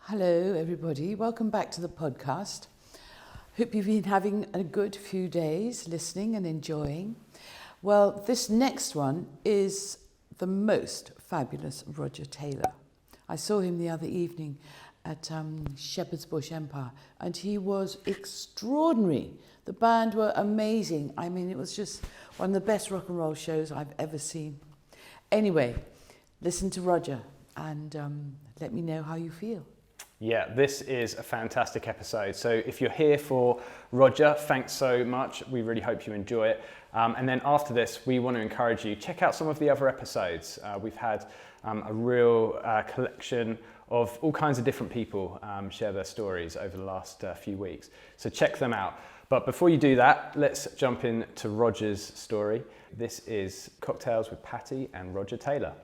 Hello, everybody. Welcome back to the podcast. Hope you've been having a good few days listening and enjoying. Well, this next one is the most fabulous Roger Taylor. I saw him the other evening at Shepherd's Bush Empire, and he was extraordinary. The band were amazing. I mean, it was just one of the best rock and roll shows I've ever seen. Anyway, listen to Roger and let me know how you feel. Yeah, this is a fantastic episode. So if you're here for Roger, thanks so much. We really hope you enjoy it. And then after this, we want to encourage you, check out some of the other episodes. We've had a real collection of all kinds of different people share their stories over the last few weeks. So check them out. But before you do that, let's jump into Roger's story. This is Cocktails with Pattie and Roger Taylor.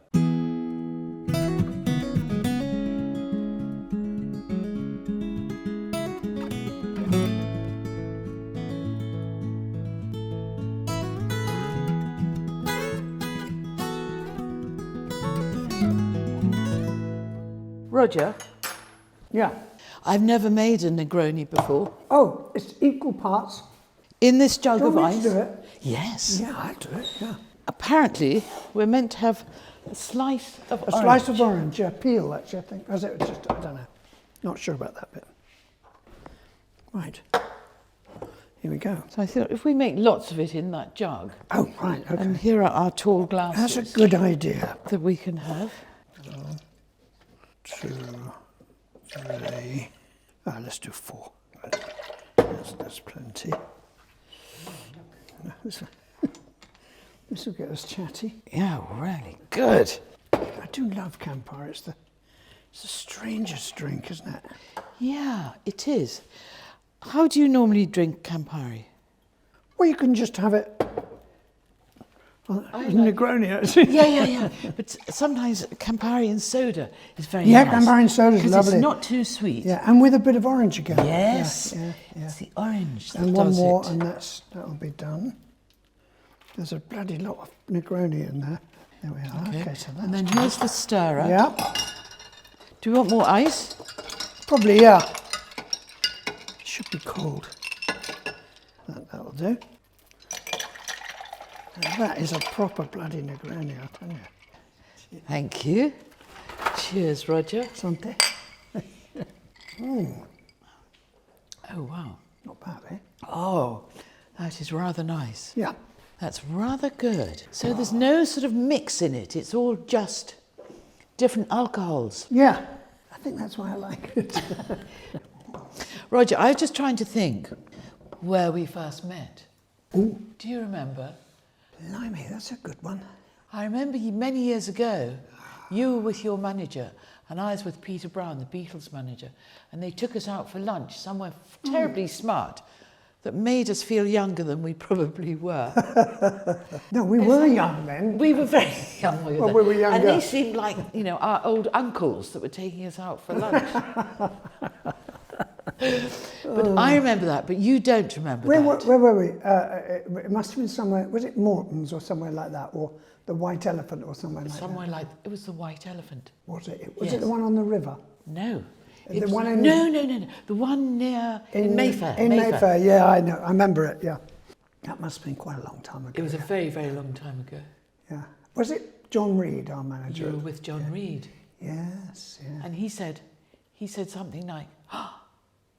Roger? Yeah. I've never made a Negroni before. Oh, it's equal parts. In this jug Do you of want me ice? to do it? Yes. Yeah, I'll do it, yeah. Apparently, we're meant to have a slice of orange. A slice of orange, yeah, peel actually, I think. Or is it just, I don't know. Not sure about that bit. Right. Here we go. So I thought if we make lots of it in that jug, Oh, right, okay. and here are our tall glasses. That's a good idea. that we can have. 1, 2, 3. Ah, let's do 4. That's plenty. This will get us chatty. Yeah, really good. I do love Campari. It's the strangest drink, isn't it? Yeah, it is. How do you normally drink Campari? Well, you can just have it. Negroni, actually. Yeah. But sometimes Campari and soda is very Yeah, nice. Campari and soda is lovely. It's not too sweet. Yeah, and with a bit of orange again. Yes. Yeah. It's the orange that And one does more, it. and that'll be done. There's a bloody lot of Negroni in there. There we are. Okay, so that's and then here's the stirrer. Yeah, Do you want more ice? probably, yeah. It should be cold. That'll do. Now that is a proper bloody Negroni, I'll tell you. Thank you. Cheers, Roger. Something. Oh, wow. Not bad, eh? Oh, that is rather nice. Yeah. That's rather good. So there's no sort of mix in it. It's all just different alcohols. Yeah. I think that's why I like it. Roger, I was just trying to think where we first met. Ooh. Do you remember? Blimey, that's a good one. I remember many years ago, you were with your manager and I was with Peter Brown, the Beatles manager, and they took us out for lunch somewhere terribly smart that made us feel younger than we probably were. No, we were young then. We were very young. Well, we were younger. And they seemed like, our old uncles that were taking us out for lunch. But I remember that, but you don't remember Where that. were we? It must have been somewhere, was it Morton's or somewhere like that, or the White Elephant or somewhere like Somewhere like, it was the White Elephant. that? Was it? Was Yes. it the one on the river? No. The It was- one in- no. The one near in Mayfair. In Mayfair, yeah, I know. I remember it, yeah. That must have been quite a long time ago. It was a very, very long time ago. Yeah. Was it John Reed, our manager? You were with John Reed. Yes, yeah. And he said something like, oh,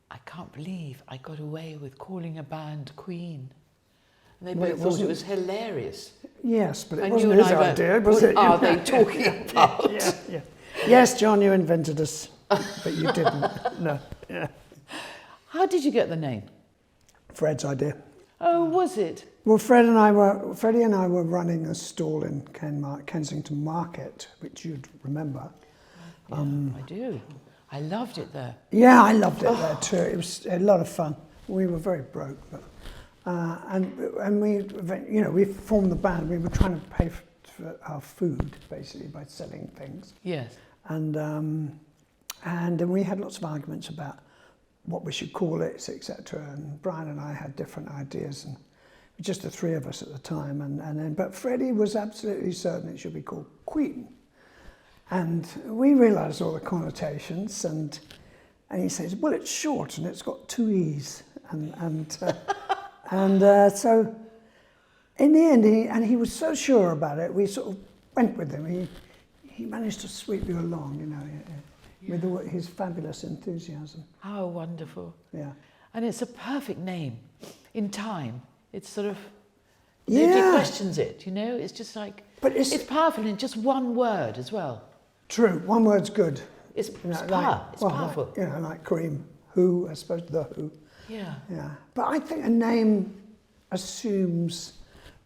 I can't believe I got away with calling a band Queen. And they Well, both it thought it wasn't- was hilarious. Yes, but it And wasn't you and his I went, idea, was what it? are they talking about? Yeah. Yes, John, you invented us, but you didn't. No. Yeah. How did you get the name? Fred's idea. Oh, was it? Well, Freddie and I were running a stall in Kensington Market, which you'd remember. Yeah, I do. I loved it there. Yeah, I loved it there too. It was a lot of fun. We were very broke, but and we formed the band. We were trying to pay for our food basically by selling things, Yes. and then we had lots of arguments about what we should call it, etc. And Brian and I had different ideas, and just the three of us at the time. But Freddie was absolutely certain it should be called Queen. And we realised all the connotations, and And he says, well, it's short and it's got 2 E's. So in the end, he was so sure about it, we sort of went with him. He managed to sweep you along, you know, with all his fabulous enthusiasm. How wonderful. Yeah. And it's a perfect name in time. It's sort of, nobody questions it, you know? It's just like, but it's powerful in just one word as well. True, one word's good. It's, you know, it's powerful. Like, you know, like cream, who, I suppose the who. Yeah. Yeah. But I think a name assumes,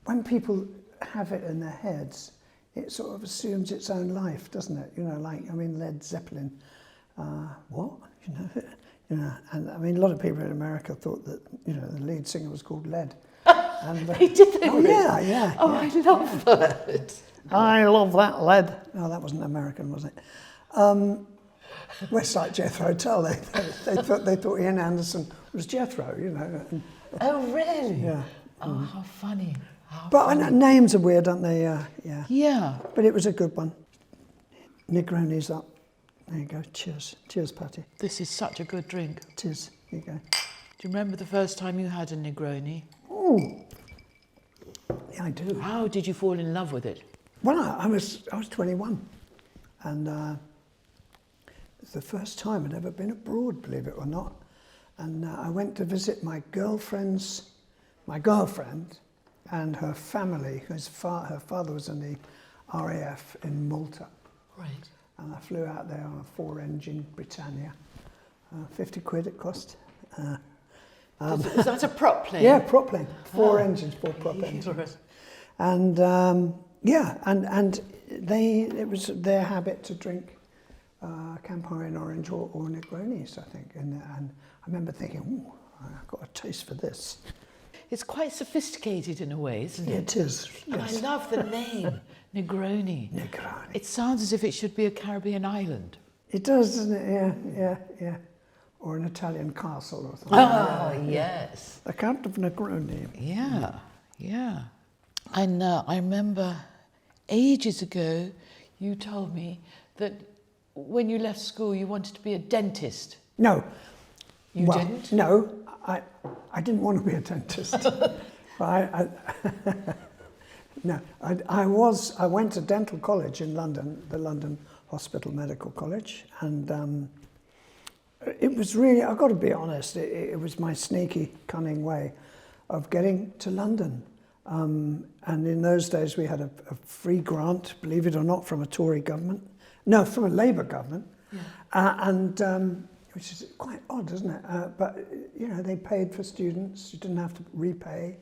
when people have it in their heads, it sort of assumes its own life, doesn't it? You know, like, I mean, Led Zeppelin, what? You know, and I mean, a lot of people in America thought that, you know, the lead singer was called Led. And, They did. Oh, yeah. Oh, I love that. I love that Led. No, that wasn't American, was it? West Side Jethro Tull. They thought Ian Anderson was Jethro, you know. And, Oh, really? yeah. Oh, how funny. But names are weird, aren't they? Yeah. Yeah. But it was a good one. Negroni's up. There you go. Cheers. Cheers, Pattie. This is such a good drink. Cheers. There you go. Do you remember the first time you had a Negroni? Oh. Yeah, I do. How did you fall in love with it? Well, I was 21, and it's the first time I'd ever been abroad, believe it or not. And I went to visit my girlfriend and her family. Her father was in the RAF in Malta. Right. And I flew out there on a 4-engine Britannia. 50 quid it cost. Is that a prop plane? Yeah, prop plane. 4 engines, 4 prop engines. And and it was their habit to drink Campari Orange or Negronis, I think. And I remember thinking, ooh, I've got a taste for this. It's quite sophisticated in a way, isn't it? It is. And Yes. I love the name, Negroni. Negroni. It sounds as if it should be a Caribbean island. It does, doesn't it? Yeah. Or an Italian castle or something. Oh, yes. The Count of Negroni. Yeah. And I remember ages ago you told me that when you left school you wanted to be a dentist. No. You didn't? No, I didn't want to be a dentist. I went to dental college in London, the London Hospital Medical College, and it was really, I've got to be honest, it was my sneaky, cunning way of getting to London. And in those days we had a free grant, believe it or not, from a Tory government. No, from a Labour government. Yeah. Which is quite odd, isn't it? But, you know, they paid for students, you didn't have to repay.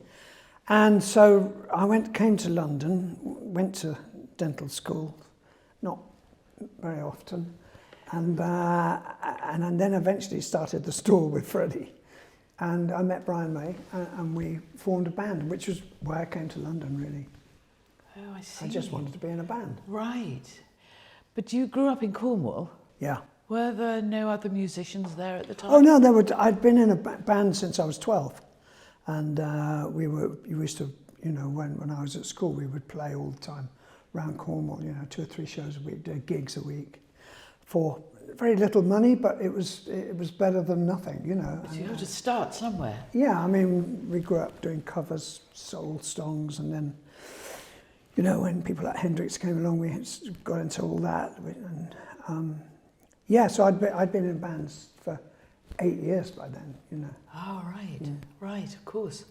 And so I came to London, went to dental school, not very often, and then eventually started the store with Freddie. And I met Brian May, and we formed a band, which was why I came to London, really. Oh, I see. I just wanted to be in a band. Right. But you grew up in Cornwall. Yeah. Were there no other musicians there at the time? Oh no, I'd been in a band since I was 12, and we used to, you know, when I was at school, we would play all the time around Cornwall, you know, 2 or 3 shows a week, gigs a week, for very little money, but it was better than nothing, you know. But you had to start somewhere. Yeah, I mean, we grew up doing covers, soul songs, and then, you know, when people like Hendrix came along, we got into all that, and. Yeah, so I'd been in bands for 8 years by then, you know. Oh, right, right, of course.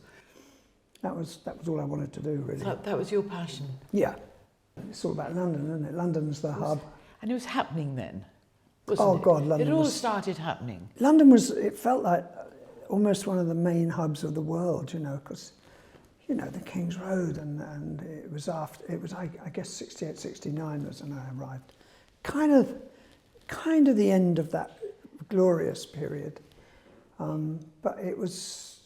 That was all I wanted to do, really. That was your passion. Yeah, it's all about London, isn't it? London's the hub. And it was happening then, wasn't it? Oh God, London. It all started happening. London was. It felt like almost one of the main hubs of the world, you know, because, you know, the King's Road, and it was after. It was I guess 68, 69 was when I arrived. Kind of the end of that glorious period, but it was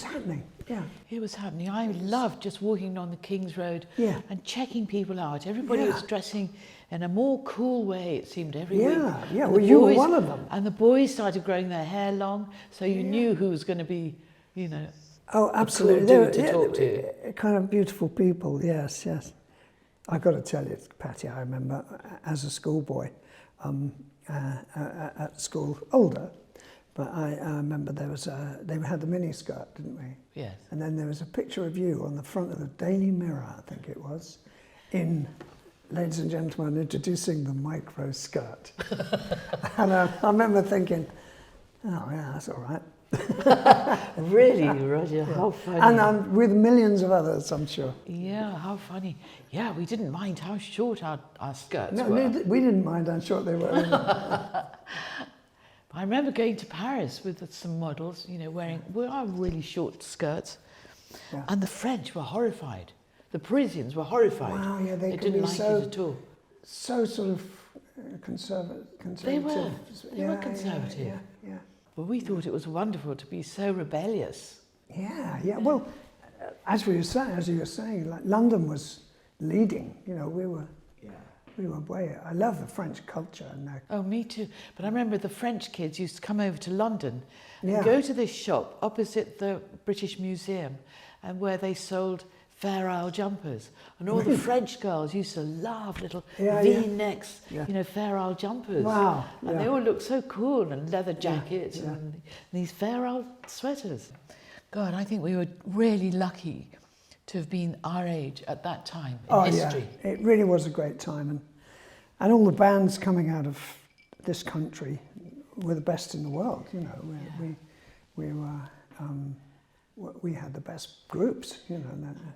happening. Yeah, it was happening. I loved just walking on the King's Road and checking people out. Everybody was dressing in a more cool way, it seemed, every week. Yeah. Well, you were one of them. And the boys started growing their hair long, so you knew who was going to be, you know. Oh, absolutely. Cool dude to talk to. Kind of beautiful people. Yes. I've got to tell you, Pattie, I remember as a schoolboy. At school, older, But I remember they had the mini skirt, didn't we? Yes. And then there was a picture of you on the front of the Daily Mirror, I think it was, in, ladies and gentlemen, introducing the micro skirt. And I remember thinking, oh yeah, that's all right. Really, Roger, how funny. And with millions of others, I'm sure. Yeah, how funny. Yeah, we didn't mind how short our skirts No, were. we didn't mind how short they were. I remember going to Paris with some models, you know, wearing really short skirts. Yeah. And the French were horrified. The Parisians were horrified. Wow, yeah, they could didn't be like so- it at all. So sort of conservative. They were. They were conservative. Yeah. But we thought it was wonderful to be so rebellious. Yeah. Well, as you were saying, like London was leading. You know, we were way. I love the French culture and their. Oh, me too. But I remember the French kids used to come over to London and Yeah. go to this shop opposite the British Museum, and where they sold Fair Isle jumpers. And all the French girls used to love little V-necks, Yeah. you know, Fair Isle jumpers. Wow. And they all looked so cool, and leather jackets Yeah. and these Fair Isle sweaters. God, I think we were really lucky to have been our age at that time in history. Yeah, it really was a great time, and all the bands coming out of this country were the best in the world. You know, we had the best groups. You know, and,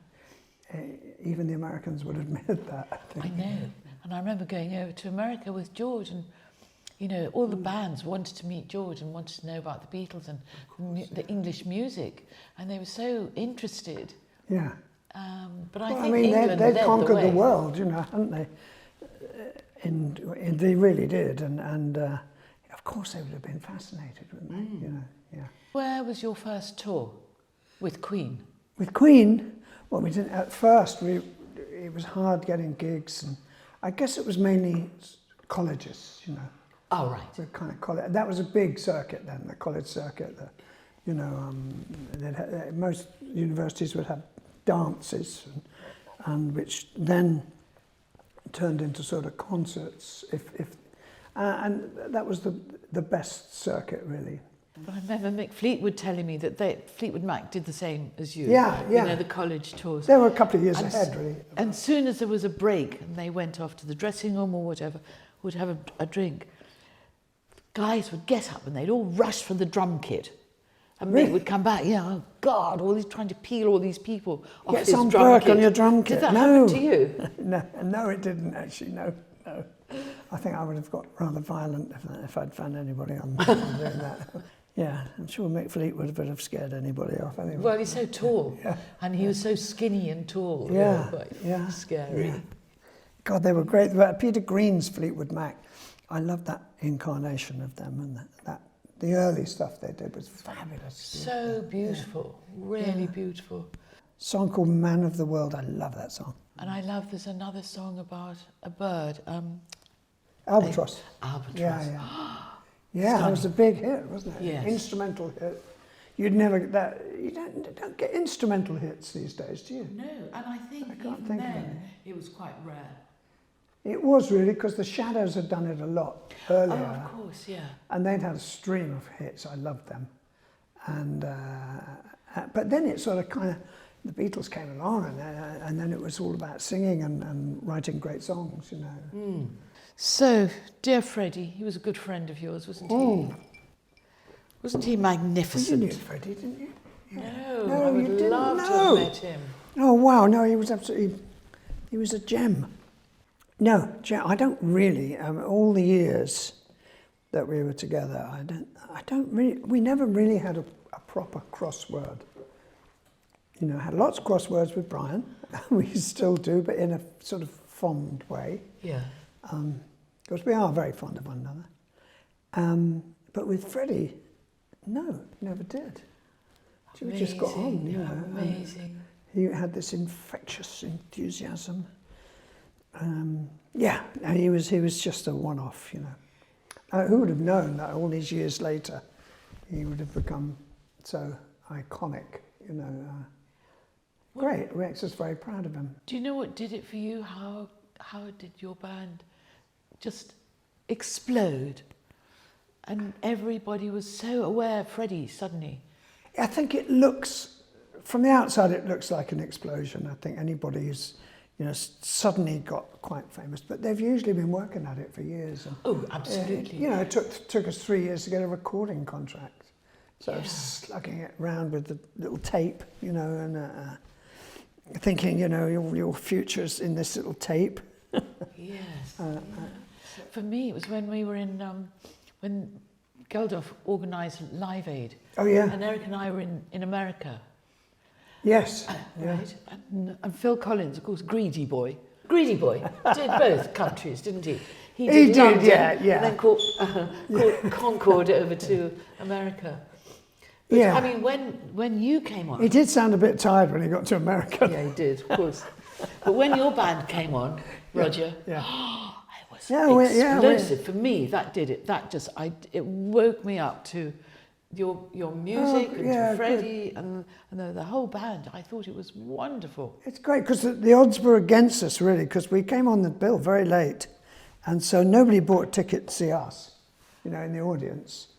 even the Americans would admit that. I think. I know. And I remember going over to America with George, and you know, all the bands wanted to meet George and wanted to know about the Beatles and the English music, and they were so interested. Yeah. But I Well, think I mean, England they led conquered the way. the world, you know, hadn't they? And they really did, and of course they would have been fascinated, wouldn't they? You know, yeah. Where was your first tour with Queen? With Queen, well, we didn't at first. It was hard getting gigs, and I guess it was mainly colleges, you know. Oh, right. The kind of college. That was a big circuit then, the college circuit. You know, most universities would have dances, and which then turned into sort of concerts. And that was the best circuit, really. But I remember Mick Fleetwood telling me that Fleetwood Mac did the same as you. Yeah. You know, the college tours. They were a couple of years And ahead, really. And soon as there was a break and they went off to the dressing room or whatever, would have a drink, guys would get up and they'd all rush for the drum kit. And Really? Mick would come back, oh God, he's trying to peel all these people off Get his some drum work kit. on your drum kit. Did that No. happen to you? No, it didn't actually. No. I think I would have got rather violent if I'd found anybody on doing that. Yeah, I'm sure Mick Fleetwood would have scared anybody off anyway. Well, he's so tall, Yeah. and he was so skinny and tall. Yeah, Quite yeah, scary. yeah. God, they were great. But Peter Green's Fleetwood Mac, I loved that incarnation of them, and that the early stuff they did was fabulous. So beautiful, really beautiful. Song called Man of the World. I love that song. And I love, there's another song about a bird. Albatross. Albatross. Yeah. Yeah, that was a big hit, wasn't it? Yes. Instrumental hit. You don't get instrumental hits these days, do you? No, and I think can't even think of then it was quite rare. It was really, because the Shadows had done it a lot earlier. Oh, of course, yeah. And they'd had a stream of hits. I loved them. And but then it sort of kind of, the Beatles came along, and then it was all about singing and writing great songs, you know. So, dear Freddie, he was a good friend of yours, wasn't he? Wasn't he magnificent? You knew Freddie, didn't you? No, No, I would you didn't love to know. have met him. Oh wow, no, he was a gem. No, I don't really. All the years that we were together, we never really had a proper crossword. You know, had lots of crosswords with Brian. We still do, but in a sort of fond way. Yeah. Because we are very fond of one another. But with Freddie, no, never did. We just got on, you know. Amazing. He had this infectious enthusiasm. Yeah, and he was just a one-off, you know. Who would have known that all these years later he would have become so iconic, you know. Great, it makes us very proud of him. Do you know what did it for you? How did your band just explode? And everybody was so aware of Freddie suddenly. I think it looks, from the outside, it looks like an explosion. I think anybody who's, suddenly got quite famous, but they've usually been working at it for years. And, Oh, absolutely. it took us 3 years to get a recording contract. So slugging it around with the little tape, and thinking, your future's in this little tape. Yes. For me, it was when we were in, when Geldof organised Live Aid. Oh, yeah. And Eric and I were in America. Yes. Right. And Phil Collins, of course, Greedy Boy, did both countries, didn't he? He did, London, yeah. And then caught Concord over to America. But, Yeah. I mean, when you came on... He did sound a bit tired when he got to America. Yeah, he did, of course. But when your band came on, Roger... Yeah. It was explosive. Yeah, For me, that did it. That just, it woke me up to your music and to Freddie and the whole band. I thought it was wonderful. It's great because the odds were against us, really, because we came on the bill very late. And so nobody bought a ticket to see us, in the audience.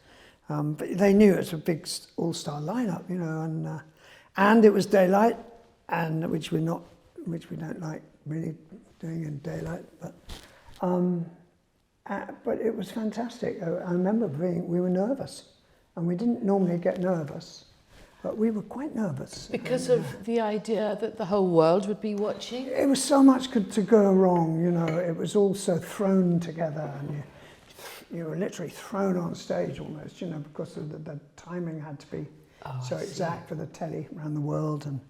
But they knew it was a big all-star lineup, and it was daylight, and which we don't like really doing in daylight, but it was fantastic. I remember we were nervous, and we didn't normally get nervous, but we were quite nervous. Because of the idea that the whole world would be watching? It was so much to go wrong, it was all so thrown together, and you were literally thrown on stage almost, because the timing had to be so exact for the telly around the world. And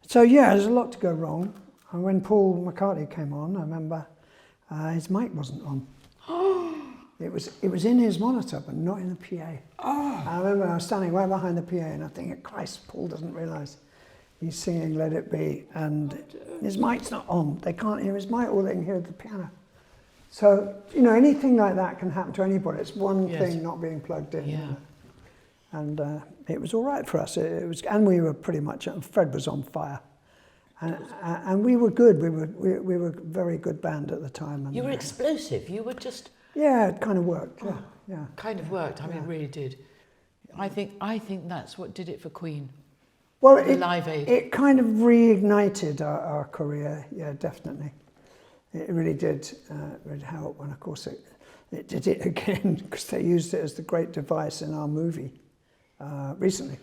so, there's a lot to go wrong. And when Paul McCartney came on, I remember his mic wasn't on. It was in his monitor, but not in the PA. I remember I was standing right behind the PA, and I'm thinking, Christ, Paul doesn't realise he's singing Let It Be, and his mic's not on. They can't hear his mic, all they can hear is the piano. So, anything like that can happen to anybody. It's one thing not being plugged in. Yeah. And it was all right for us. And we were pretty much, Fred was on fire. And we were good. We were a very good band at the time. And, You were explosive. You were just... Yeah, it kind of worked. Yeah. Kind of worked. I mean, it really did. I think that's what did it for Queen. Well, the Live Aid. It kind of reignited our career. Yeah, definitely. It really did help. And of course, it did it again because they used it as the great device in our movie recently,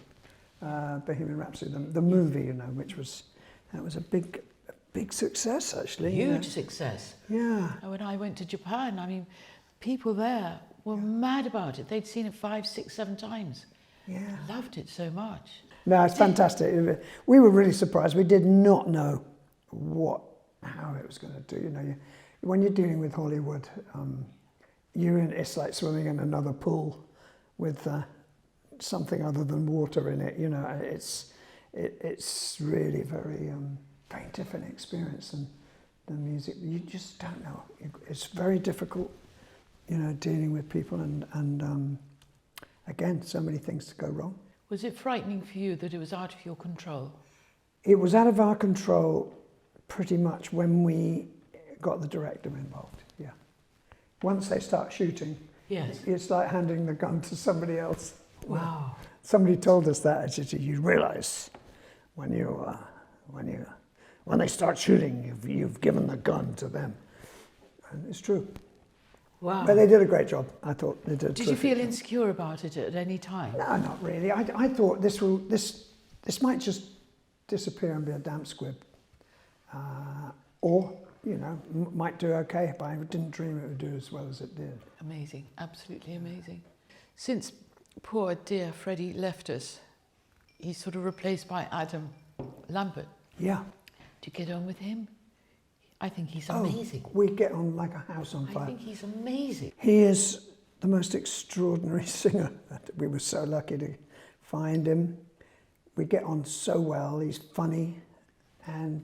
Bohemian Rhapsody, the movie. Which was a big success actually. Huge success. Yeah. And when I went to Japan, I mean, people there were mad about it. They'd seen it 5, 6, 7 times. Yeah. Loved it so much. No, it's fantastic. We were really surprised. We did not know how it was going to do. When you're dealing with Hollywood, it's like swimming in another pool with something other than water in it. It's really very different experience than the music. You just don't know. It's very difficult, dealing with people and again, so many things to go wrong. Was it frightening for you that it was out of your control? It was out of our control pretty much when we got the director involved, yeah. Once they start shooting, it's like handing the gun to somebody else. Wow. Somebody told us that, you realise when they start shooting, you've given the gun to them. And it's true. Wow. But they did a great job, I thought. They did. Did you feel insecure about it at any time? No, not really. I thought this might just disappear and be a damp squib. Or, might do okay, but I didn't dream it would do as well as it did. Amazing, absolutely amazing. Since poor dear Freddie left us, he's sort of replaced by Adam Lambert. Yeah. Do you get on with him? I think he's amazing. We get on like a house on fire. I think he's amazing. He is the most extraordinary singer. We were so lucky to find him. We get on so well. He's funny and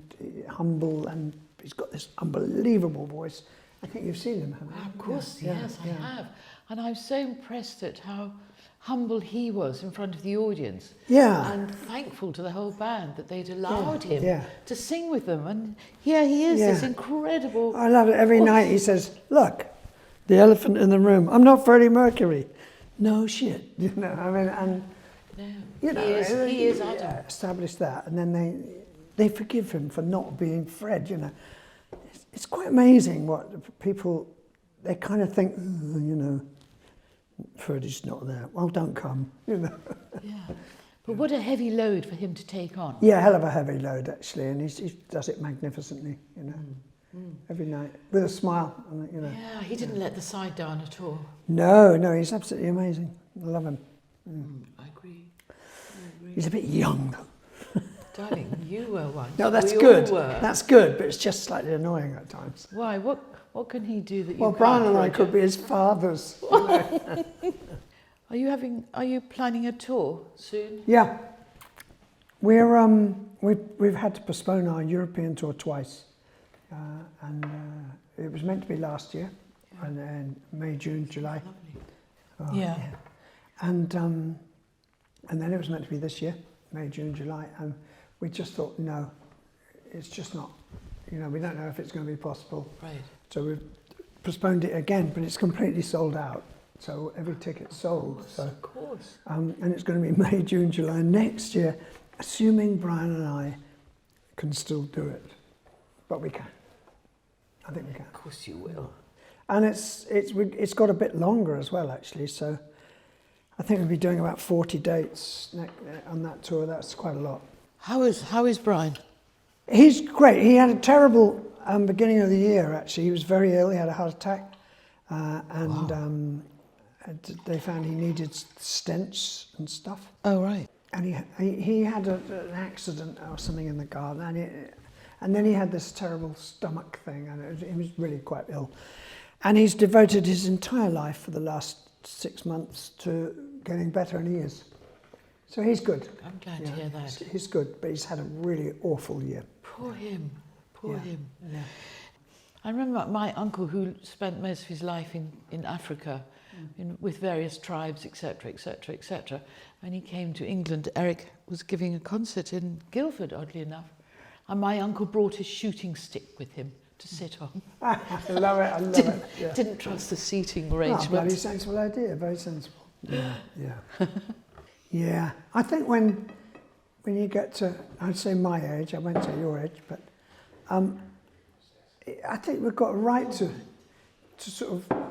humble, and he's got this unbelievable voice. I think you've seen him, haven't you? Of course, yes, I have. And I was so impressed at how humble he was in front of the audience. Yeah. And thankful to the whole band that they'd allowed him to sing with them. And here he is, this incredible... I love it. Every night he says, look, the elephant in the room. I'm not Freddie Mercury. no shit, you know. I mean, and No. you know, He is Adam. yeah, established that, and then they forgive him for not being Fred. You know, it's quite amazing what people they kind of think. "Oh, you know, Fred is not there. Well, don't come. You know. Yeah. But what a heavy load for him to take on. Yeah, hell of a heavy load actually, and he does it magnificently. You know, every night with a smile. And, you know. Yeah, he didn't let the side down at all. No, he's absolutely amazing. I love him. I agree. He's a bit young though. Darling, you were one. No, that's We good. all were. That's good, but it's just slightly annoying at times. Why? What can he do that you Well, can't, Brian and I Roger? could be his fathers. Are you planning a tour soon? Yeah, we've had to postpone our European tour twice, and it was meant to be last year, and then May, June, July. Lovely. Yeah. And then it was meant to be this year, May, June, July, and we just thought, no, it's just not. You know, we don't know if it's going to be possible. Right. So we've postponed it again, but it's completely sold out. So every ticket's sold. So, Of course. and it's going to be May, June, July next year, assuming Brian and I can still do it. But we can. I think we can. Of course you will. And it's got a bit longer as well, actually. So I think we'll be doing about 40 dates on that tour. That's quite a lot. How is Brian? He's great. He had a terrible beginning of the year, actually. He was very ill. He had a heart attack. And they found he needed stents and stuff. Oh, right. And he had an accident or something in the garden. And then he had this terrible stomach thing. And he was really quite ill. And he's devoted his entire life for the last 6 months to getting better, and he is. So he's good. I'm glad to hear that. He's good, but he's had a really awful year. Poor him. Poor him. Yeah. I remember my uncle who spent most of his life in Africa with various tribes, etc., etc., etc. When he came to England, Eric was giving a concert in Guildford, oddly enough. And my uncle brought his shooting stick with him to sit on. I love it, I love it. Yeah. Didn't trust the seating Bloody arrangements. sensible idea, very sensible. Yeah, yeah. Yeah, I think when you get to, I'd say my age, I won't say your age, but I think we've got a right to sort of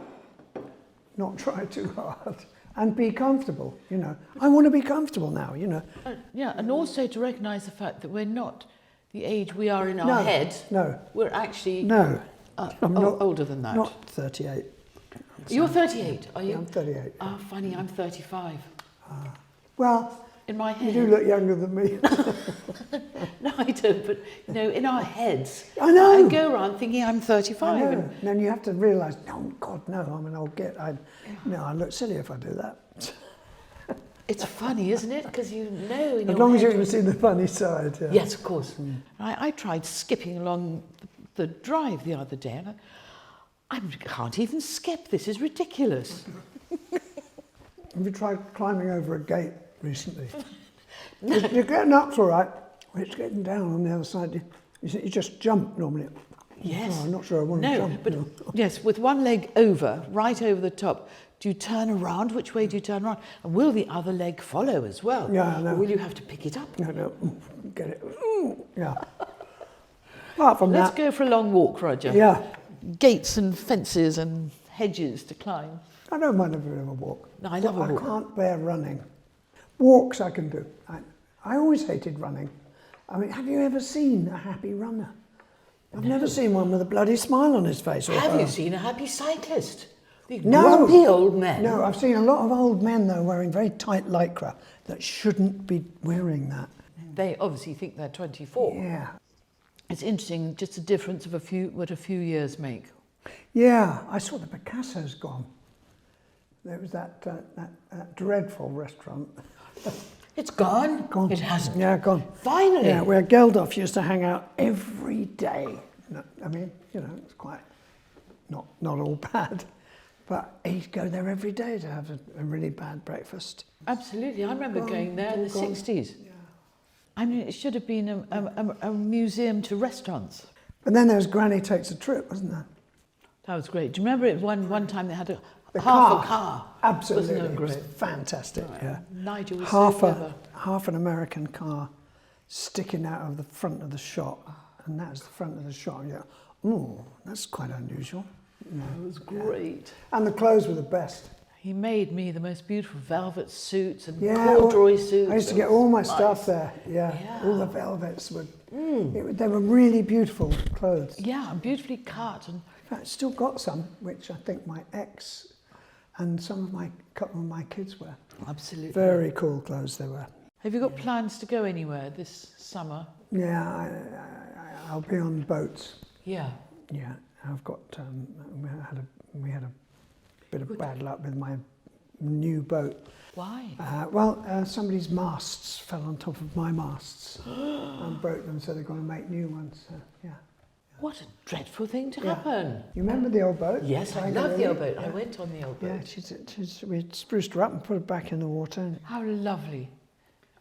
not try too hard and be comfortable, you know. I want to be comfortable now, you know. Yeah, and also to recognise the fact that we're not the age we are in our No, heads. no. We're actually No, I'm not, older than that. not 38. You're 38, are you? I'm 38. Ah, funny, I'm 35. Well, In my you head. do look younger than me. No, I don't, but you know, in our heads. I know. I go around thinking I'm 35. I know. And And then you have to realise, oh God, no, I'm an old git. I look silly if I do that. it's funny, isn't it? Because you know in As your long as you head- can see the funny side. Yeah. Yes, of course. I tried skipping along the drive the other day, and I can't even skip. This is ridiculous. Have you tried climbing over a gate recently? You're getting up's all right. When it's getting down on the other side, you just jump normally. Yes. Oh, I'm not sure I want to No, jump. but no. yes, with one leg over, right over the top. Do you turn around? Which way do you turn around? And will the other leg follow as well? Yeah, I know. Or will you have to pick it up? No, get it. Yeah. Apart from Let's that, go for a long walk, Roger. yeah, Gates and fences and hedges to climb. I don't mind a bit of a walk. No, I love a walk. I can't bear running. Walks I can do. I always hated running. I mean, have you ever seen a happy runner? I've never seen one with a bloody smile on his face. Or Have you seen a happy cyclist? The No. grumpy old men. No, I've seen a lot of old men, though, wearing very tight lycra that shouldn't be wearing that. They obviously think they're 24. Yeah. It's interesting, just the difference of what a few years make. Yeah, I saw the Picasso's gone. There was that dreadful restaurant. It's gone? Gone. It hasn't. Yeah, gone. Finally. Yeah, where Geldof used to hang out every day. No, I mean, you know, it's quite not all bad, but he'd go there every day to have a really bad breakfast. Absolutely. I remember Gone, going there in the all gone. 60s. Yeah. I mean, it should have been a museum to restaurants. But then there was Granny Takes a Trip, wasn't there? That was great. Do you remember it one time they had a The half a car? Absolutely. Wasn't it It was great? fantastic, yeah. Nigel was so clever. Half an American car sticking out of the front of the shot, and that's the front of the shot. And you go, ooh, that's quite unusual. You know, It was great. And the clothes were the best. He made me the most beautiful velvet suits and Yeah, corduroy suits. I used to It get was all my nice. stuff there. Yeah, Yeah. all the velvets were. They were really beautiful clothes. Yeah, and beautifully cut. And In fact, I still got some, which I think my ex and couple of my kids wear. absolutely. Very cool clothes they were. Have you got plans to go anywhere this summer? Yeah, I'll be on boats. Yeah. Yeah, I've got. We had a bit of bad luck with my new boat. Why? Somebody's masts fell on top of my masts and broke them, so they're going to make new ones. So, yeah. What a dreadful thing to Yeah. happen. You remember the old boat? Yes, I Tiger love the Lily? old boat. Yeah. I went on the old boat. Yeah, we spruced her up and put her back in the water. How lovely.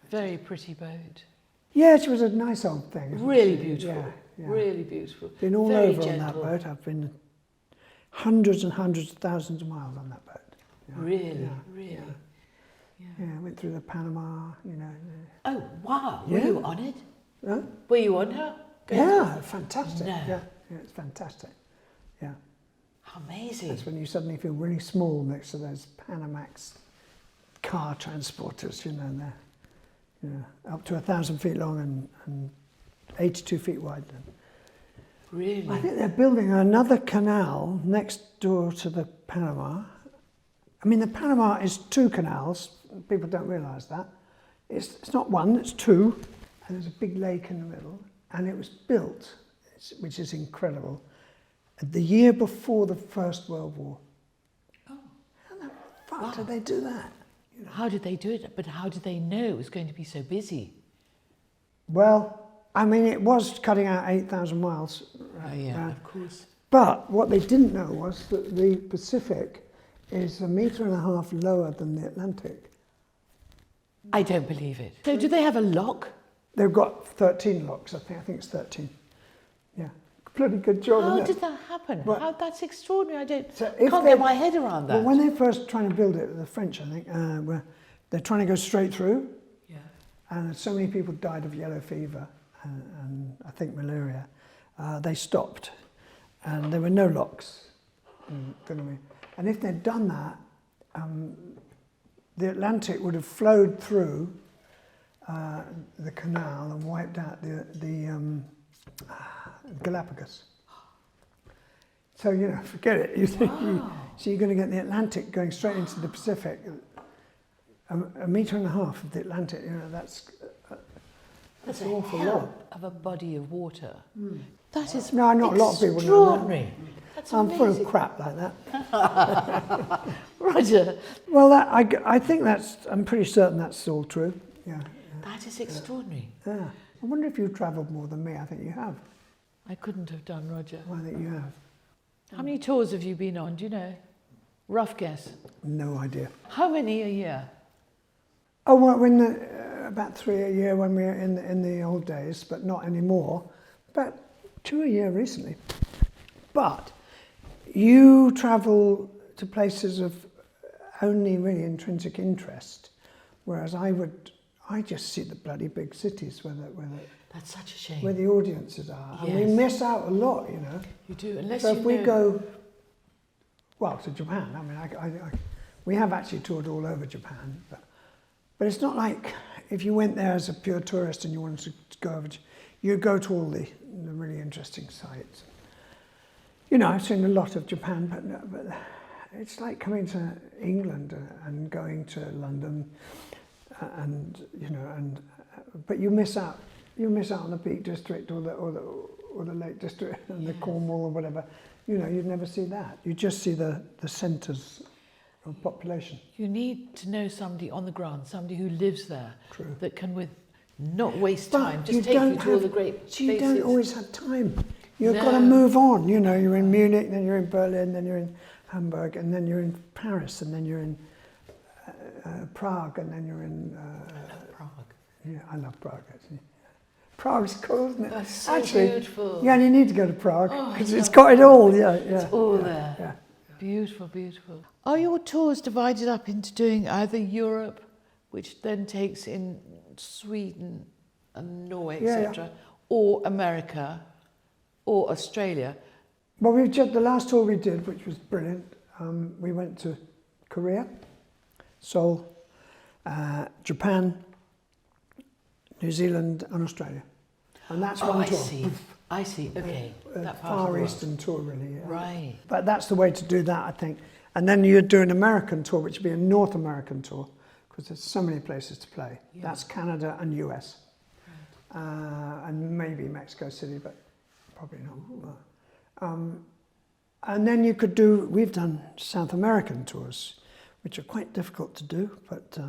Very pretty boat. Yeah, she was a nice old thing. Wasn't Really she? beautiful. Yeah. Really beautiful. Been all Very over gentle. on that boat. I've been hundreds and hundreds of thousands of miles on that boat. Yeah. Really, Yeah. really. Yeah. Yeah. Yeah, went through the Panama, you know. Oh, wow. Were Yeah. you on it? Huh? Were you on her? Yeah, fantastic. No. Yeah, it's fantastic. Yeah, Amazing. that's when you suddenly feel really small next to those Panamax car transporters, you know, and they're up to 1,000 feet long and 82 feet wide. Really? I think they're building another canal next door to the Panama. I mean, the Panama is two canals. People don't realise that. It's not one, it's two. And there's a big lake in the middle. And it was built, which is incredible, the year before the First World War. Oh. How the fuck did they do that? How did they do it? But how did they know it was going to be so busy? Well, I mean, it was cutting out 8,000 miles. Oh, yeah, of course. But what they didn't know was that the Pacific is 1.5 meters lower than the Atlantic. I don't believe it. So do they have a lock? They've got 13 locks, I think it's 13. Yeah, bloody good job. How isn't it? did that happen? Well, How, that's extraordinary. I don't, So if can't they- get my head around that. Well, when they're first trying to build it, the French, I think, they're trying to go straight through, Yeah. and so many people died of yellow fever and I think malaria. They stopped, and there were no locks. And if they'd done that, the Atlantic would have flowed through the canal and wiped out the Galapagos. So, you know, forget it. You think so you're going to get the Atlantic going straight into the Pacific. 1.5 meters of the Atlantic, you know, that's an awful lot. Of a body of water. That is No, not a lot of people know that. extraordinary. That's I'm full of amazing. crap like that. Roger, Well, I think I'm pretty certain that's all true. Yeah. that is extraordinary. Yeah. I wonder if you've travelled more than me. I think you have. I couldn't have done, Roger. I think you have. How many tours have you been on? Do you know? Rough guess. No idea. How many a year? Oh, well, about 3 a year when we were in the old days, but not anymore. About 2 a year recently. But you travel to places of only really intrinsic interest, whereas I just see the bloody big cities where That's such a shame. the audiences are. And we Yes. miss out a lot, you know. You do, unless So you if we know- go, well, to Japan, I mean, we have actually toured all over Japan, but it's not like if you went there as a pure tourist and you wanted to go over, you go to all the really interesting sites. You know, I've seen a lot of Japan, but it's like coming to England and going to London, and you know, but you miss out. You miss out on the Peak District or the Lake District and the Cornwall or whatever. You know, you'd never see that. You just see the centres of population. You need to know somebody on the ground, somebody who lives there, True. that can not waste But time, just take you to all the great so you places. don't always have time. You've got to No. move on. You know, you're in Munich, then you're in Berlin, then you're in Hamburg, and then you're in Paris, and then you're in Prague, and then you're in. I love Prague. Yeah, I love Prague actually. Prague's cool, isn't it? That's so beautiful. You only need to go to Prague Oh, because it's got it all. Yeah, It's all there. Yeah. Beautiful, beautiful. Are your tours divided up into doing either Europe, which then takes in Sweden and Norway, etc., or America, or Australia? Well, we've just the last tour we did, which was brilliant. We went to Korea, Seoul, Japan, New Zealand, and Australia, and that's one tour. I see. Okay, that part Far of the Eastern tour, really. Yeah. Right. But that's the way to do that, I think. And then you'd do an American tour, which would be a North American tour, because there's so many places to play. Yeah. That's Canada and US, and maybe Mexico City, but probably not. And then you could do. We've done South American tours, which are quite difficult to do, but.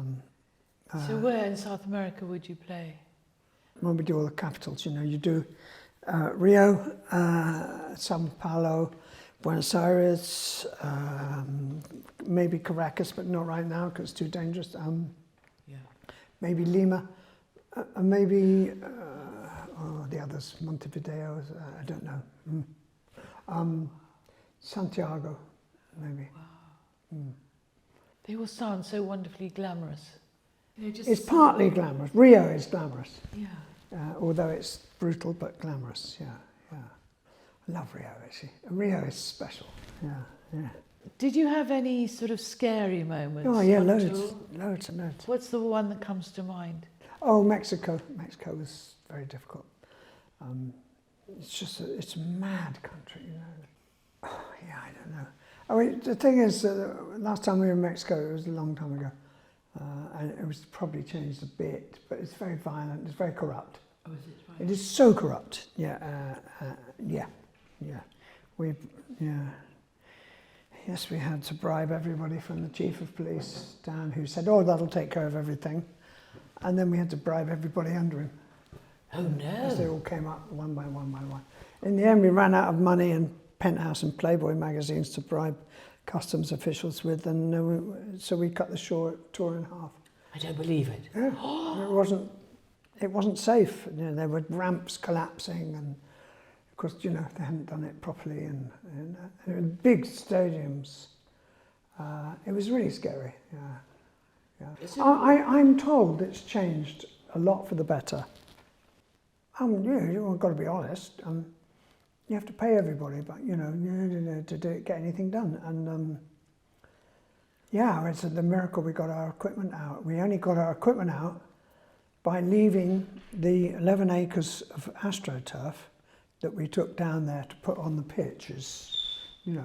So where in South America would you play? When we do all the capitals, you do Rio, Sao Paulo, Buenos Aires, maybe Caracas, but not right now because it's too dangerous. Maybe Lima, and maybe the others, Montevideo, I don't know. Santiago, maybe. Wow. They all sound so wonderfully glamorous. It's partly glamorous. Rio is glamorous. Yeah. Although it's brutal but glamorous, yeah. I love Rio, actually. Rio is special, yeah. Did you have any sort of scary moments? Oh, yeah, on loads and loads. What's the one that comes to mind? Oh, Mexico. Mexico was very difficult. It's a mad country, Oh, yeah, I don't know. I mean, the thing is, last time we were in Mexico, it was a long time ago. And it was probably changed a bit, but it's very violent, it's very corrupt. Oh, is it right? It is so corrupt, yeah. Yes, we had to bribe everybody from the chief of police down who said, oh, that'll take care of everything. And then we had to bribe everybody under him. Oh, no. As they all came up one by one by one. In the end, we ran out of money in Penthouse and Playboy magazines to bribe customs officials with, and so we cut the tour in half. I don't believe it. Yeah. It wasn't safe. There were ramps collapsing, and of course, they hadn't done it properly, and there were big stadiums. It was really scary. Yeah. I'm told it's changed a lot for the better. You've got to be honest. You have to pay everybody, but to get anything done. And it's the miracle we got our equipment out. We only got our equipment out by leaving the 11 acres of AstroTurf that we took down there to put on the pitches. You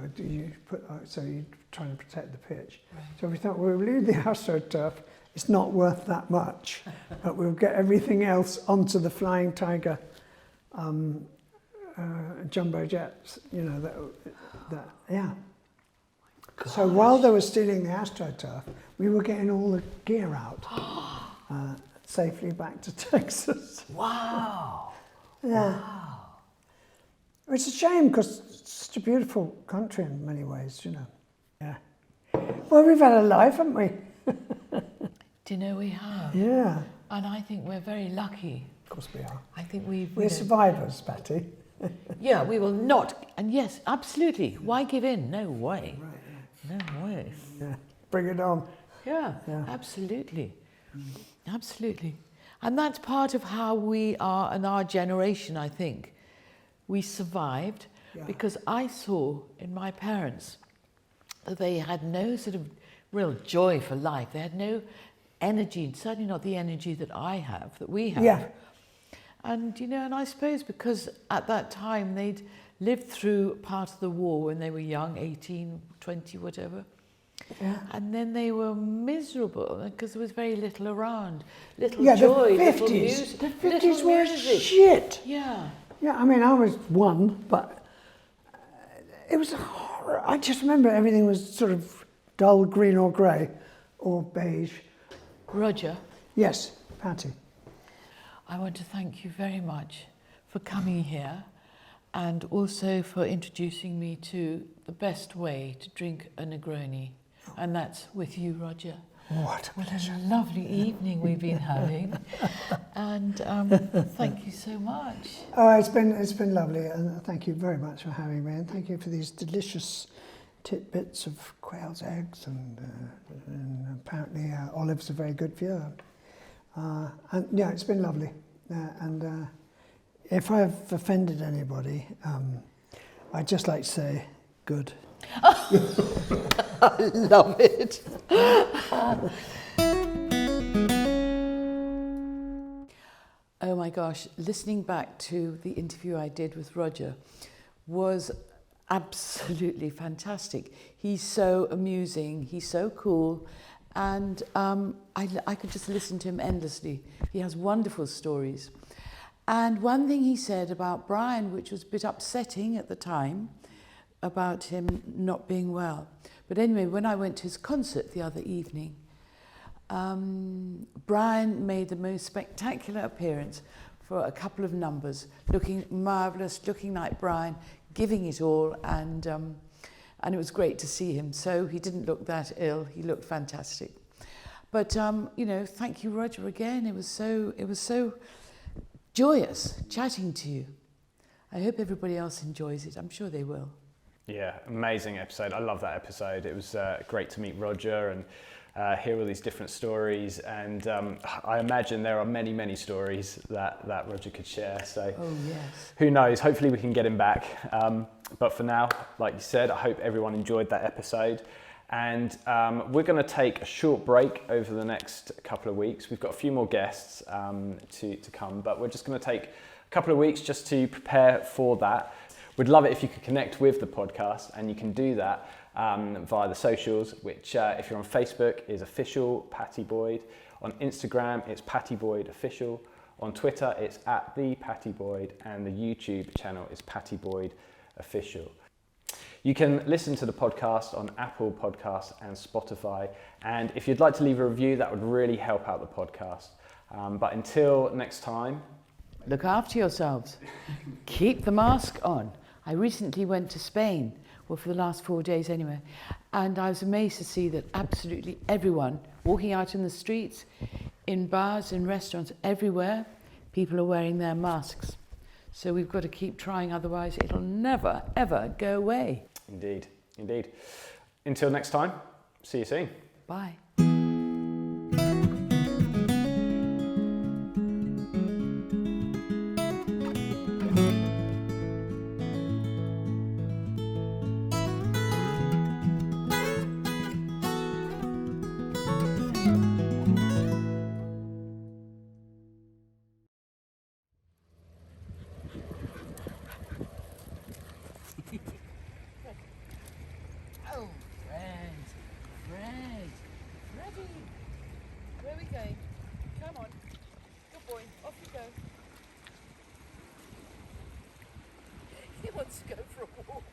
try to protect the pitch. Right. So we thought we'll leave the AstroTurf. It's not worth that much, but we'll get everything else onto the Flying Tiger. Jumbo jets, So while they were stealing the AstroTurf, we were getting all the gear out safely back to Texas. Wow. Yeah. Wow. It's a shame because it's such a beautiful country in many ways, Yeah. Well, we've had a life, haven't we? Do you know we have? Yeah. And I think we're very lucky. Of course we are. I think we're survivors, Pattie. Yeah, we will not. And yes, absolutely. Why give in? No way. Right, No way. Yeah. Bring it on. Yeah. Absolutely. Absolutely. And that's part of how we are, and our generation, I think. We survived because I saw in my parents that they had no sort of real joy for life. They had no energy, certainly not the energy that I have, that we have. Yeah. And, and I suppose because at that time they'd lived through part of the war when they were young, 18, 20, whatever. Yeah. And then they were miserable because there was very little around. Little Yeah, joy, the 50s. little music. The 50s little were music. shit. Yeah. Yeah, I mean, I was one, but it was horror. I just remember everything was sort of dull green or grey or beige. Roger. Yes, Pattie. I want to thank you very much for coming here and also for introducing me to the best way to drink a Negroni. And that's with you, Roger. What a What pleasure. a lovely evening we've been having. And thank you so much. Oh, it's been lovely, and thank you very much for having me, and thank you for these delicious tidbits of quail's eggs, and apparently olives are very good for you. And yeah, it's been lovely. And if I've offended anybody, I'd just like to say good. I love it. Oh my gosh, listening back to the interview I did with Roger was absolutely fantastic. He's so amusing, he's so cool, and I could just listen to him endlessly. He has wonderful stories. And one thing he said about Brian, which was a bit upsetting at the time, about him not being well. But anyway, when I went to his concert the other evening, Brian made the most spectacular appearance for a couple of numbers, looking marvellous, looking like Brian, giving it all, and it was great to see him. So he didn't look that ill, he looked fantastic. But, you know, thank you, Roger, again. It was so joyous chatting to you. I hope everybody else enjoys it. I'm sure they will. Yeah, amazing episode. I love that episode. It was great to meet Roger and hear all these different stories. And I imagine there are many, many stories that Roger could share. So Oh, yes. who knows? Hopefully we can get him back. But for now, like you said, I hope everyone enjoyed that episode. And we're going to take a short break over the next couple of weeks. We've got a few more guests to come, but we're just going to take a couple of weeks just to prepare for that. We'd love it if you could connect with the podcast, and you can do that via the socials, which if you're on Facebook is official Pattie Boyd. On Instagram, it's Pattie Boyd Official. On Twitter, it's @the_Pattie_Boyd, and the YouTube channel is Pattie Boyd Official. You can listen to the podcast on Apple Podcasts and Spotify, and if you'd like to leave a review, that would really help out the podcast. But until next time, Look after yourselves. Keep the mask on. I recently went to Spain, well, for the last 4 days anyway, and I was amazed to see that absolutely everyone, walking out in the streets, in bars, in restaurants, everywhere, people are wearing their masks. So we've got to keep trying, otherwise it'll never, ever go away. indeed, indeed. Until next time, see you soon. Bye. Oh, Fred, Freddie, where are we going? Come on, good boy, off you go. He wants to go for a walk.